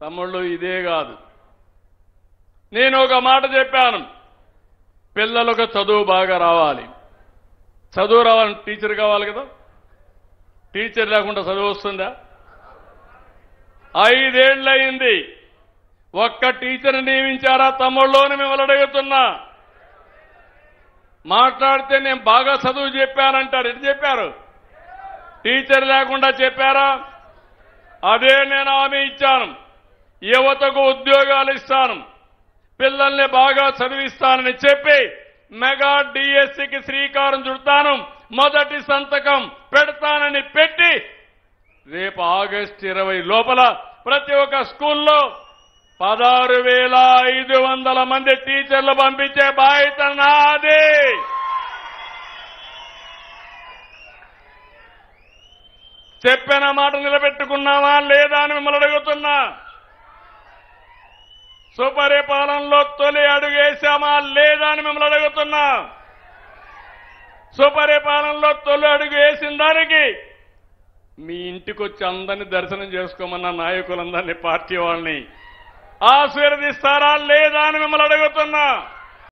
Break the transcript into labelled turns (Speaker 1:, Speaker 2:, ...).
Speaker 1: తమ్ముళ్ళు ఇదే కాదు, నేను ఒక మాట చెప్పాను, పిల్లలకు చదువు బాగా రావాలి. చదువు రావాలని టీచర్ కావాలి కదా, టీచర్ లేకుండా చదువు వస్తుందా? 5 ఏళ్లయింది, ఒక్క టీచర్ నియమించారా తమ్ముళ్ళు అని మిమ్మల్ని అడుగుతున్నా. మాట్లాడితే నేను బాగా చదువు చెప్పానంటారు. ఎటు చెప్పారు? టీచర్ లేకుండా చెప్పారా? అదే నేను హామీ ఇచ్చాను. యువతకు ఉద్యోగాలు ఇస్తాను, పిల్లల్ని బాగా చదివిస్తానని చెప్పి మెగా డిఎస్సికి శ్రీకారం చుడతాను, మొదటి సంతకం పెడతానని పెట్టి రేపు ఆగస్టు 20 లోపల ప్రతి ఒక్క స్కూల్లో 16,500 మంది టీచర్లు పంపించే బాధ్యత నాది. చెప్పిన మాట నిలబెట్టుకున్నావా లేదా అని మిమ్మల్ని అడుగుతున్నా. సుపరిపాలనలో తొలి అడుగు వేశామా లేదా అని మిమ్మల్ని అడుగుతున్నా. సుపరిపాలనలో తొలి అడుగు వేసిన దానికి మీ ఇంటికి వచ్చి అందరినీ దర్శనం చేసుకోమన్న నాయకులందరినీ, పార్టీ వాళ్ళని ఆశీర్వదిస్తారా లేదా అని మిమ్మల్ని అడుగుతున్నా.